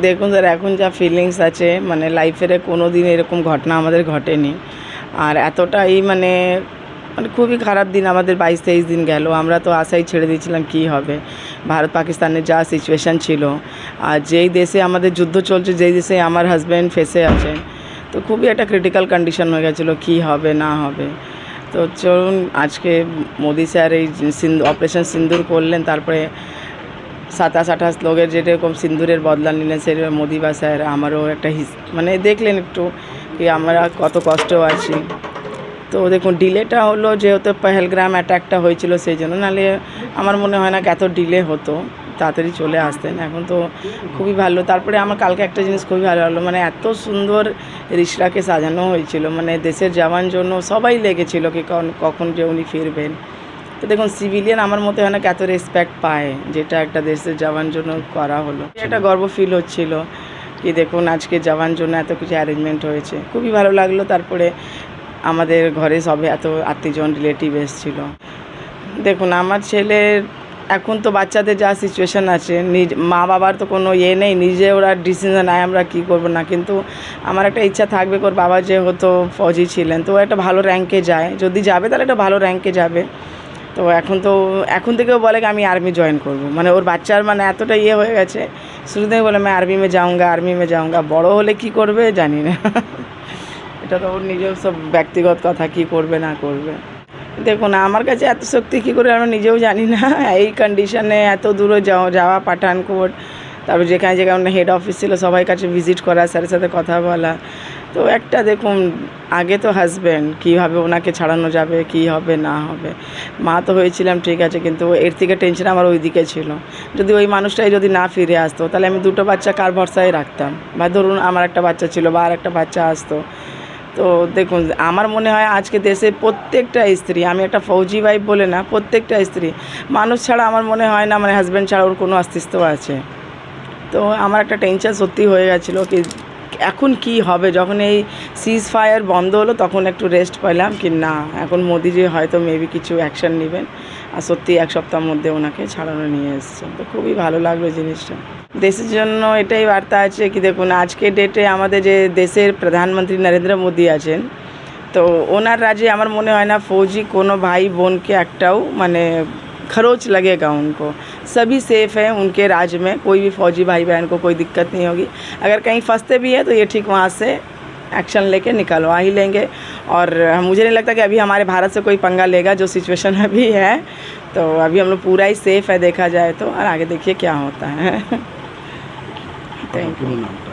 দেখুন স্যার, এখন যা ফিলিংস আছে মানে লাইফের কোনো দিন এরকম ঘটনা আমাদের ঘটেনি। আর এতটাই মানে মানে খুবই খারাপ দিন আমাদের 22-23 দিন গেল। আমরা তো আশাই ছেড়ে দিয়েছিলাম কী হবে। ভারত পাকিস্তানের যা সিচুয়েশান ছিল, আর যেই দেশে আমাদের যুদ্ধ চলছে, যেই দেশে আমার হাজব্যান্ড ফেঁসে আছে, তো খুবই একটা ক্রিটিক্যাল কন্ডিশন হয়ে গেছিলো কী হবে না হবে। তো চলুন আজকে মোদি স্যার এই অপারেশন সিন্দুর করলেন, তারপরে 27-28 লোকের যেরকম সিন্দুরের বদলা নিলেন, সেরকম মোদি বা স্যার আমারও একটা মানে দেখলেন একটু কি আমরা কত কষ্ট আছি। তো দেখুন ডিলেটা হলো যেহেতু পেহেলগ্রাম অ্যাটাকটা হয়েছিল সেই জন্য, নাহলে আমার মনে হয় না এত ডিলে হতো, তাড়াতাড়ি চলে আসতেন। এখন তো খুবই ভালো। তারপরে আমার কালকে একটা জিনিস খুবই ভালো হলো, মানে এত সুন্দর রিশরাকে সাজানো হয়েছিল, মানে দেশের জওয়ান জন্য সবাই লেগেছিল কি কখন যে উনি ফিরবেন। তো দেখুন সিভিলিয়ান আমার মতে হয় না এত রেসপেক্ট পায়, যেটা একটা দেশের জওয়ান জন্য করা হলো। একটা গর্ব ফিল হচ্ছিল কি দেখুন আজকে জওয়ান জন্য এত কিছু অ্যারেঞ্জমেন্ট হয়েছে, খুবই ভালো লাগলো। তারপরে আমাদের ঘরে সবে এত আত্মীয়জন রিলেটিভ এসেছিল। দেখুন আমার ছেলের এখন তো বাচ্চাদের যা সিচুয়েশান আছে, মা বাবার তো কোনো ইয়ে নেই, নিজে ওরা ডিসিশন নেয় আমরা কী করবো না। কিন্তু আমার একটা ইচ্ছা থাকবে, ওর বাবা যে হতো ফৌজি ছিলেন, তো একটা ভালো র্যাঙ্কে যায়, যদি যাবে তাহলে একটা ভালো র্যাঙ্কে যাবে। তো এখন থেকেও বলে কি আমি আর্মি জয়েন করব, মানে ওর বাচ্চার মানে এতটা ইয়ে হয়ে গেছে, শুরু থেকে বলে আমি আর্মি মে যাউঙ্গা। বড় হলে কি করবে জানি না। এটা তো ওর নিজেও সব ব্যক্তিগত কথা, কী করবে না করবে। দেখুন আমার কাছে এত শক্তি কী করে আমরা নিজেও জানি না। এই কন্ডিশনে এত দূরে যাওয়া পাঠানকোট, তারপর যেখানে হেড অফিস ছিল সবাই কাছে ভিজিট করা, স্যারের সাথে কথা বলা। তো একটা দেখুন আগে তো হাজব্যান্ড, কীভাবে ওনাকে ছাড়ানো যাবে, কী হবে না হবে। মা তো হয়েছিলাম ঠিক আছে, কিন্তু এর থেকে টেনশন আমার ওই দিকে ছিল, যদি ওই মানুষটাই যদি না ফিরে আসতো তাহলে আমি দুটো বাচ্চা কার ভরসায় রাখতাম। বা ধরুন আমার একটা বাচ্চা ছিল বা আর একটা বাচ্চা আসতো। তো দেখুন আমার মনে হয় আজকে দেশে প্রত্যেকটা স্ত্রী, আমি একটা ফৌজি ওয়াইফ বলে না, প্রত্যেকটা স্ত্রী মানুষ ছাড়া আমার মনে হয় না মানে হাজব্যান্ড ছাড়া ওর কোনো অস্তিত্ব আছে। তো আমার একটা টেনশন সত্যি হয়ে গেছিলো কি এখন কি হবে। যখন এই সিজ ফায়ার বন্ধ হলো তখন একটু রেস্ট পেলাম কি না, এখন মোদিজি হয়তো মেবি কিছু অ্যাকশান নেবেন, আর সত্যি এক সপ্তাহের মধ্যে ওনাকে ছাড়ানো নিয়ে এসছে। তো খুবই ভালো লাগলো জিনিসটা। দেশের জন্য এটাই বার্তা আছে কি দেখুন আজকে ডেটে আমাদের যে দেশের প্রধানমন্ত্রী নরেন্দ্র মোদি আছেন, তো ওনার রাজ্যে আমার মনে হয় না फौजी कोनो भाई बहन के एकटाও মানে खरोच लगेगा उनको। सभी सेफ़ हैं उनके राज्य में, कोई भी फौजी भाई बहन को कोई दिक्कत नहीं होगी। अगर कहीं फंसते भी हैं तो ये ठीक वहाँ से एक्शन लेके निकलवा ही लेंगे। और मुझे नहीं लगता कि अभी हमारे भारत से कोई पंगा लेगा, जो सिचुएशन अभी है। तो अभी हम लोग पूरा ही सेफ़ है देखा जाए तो, और आगे देखिए क्या होता है। Thank you.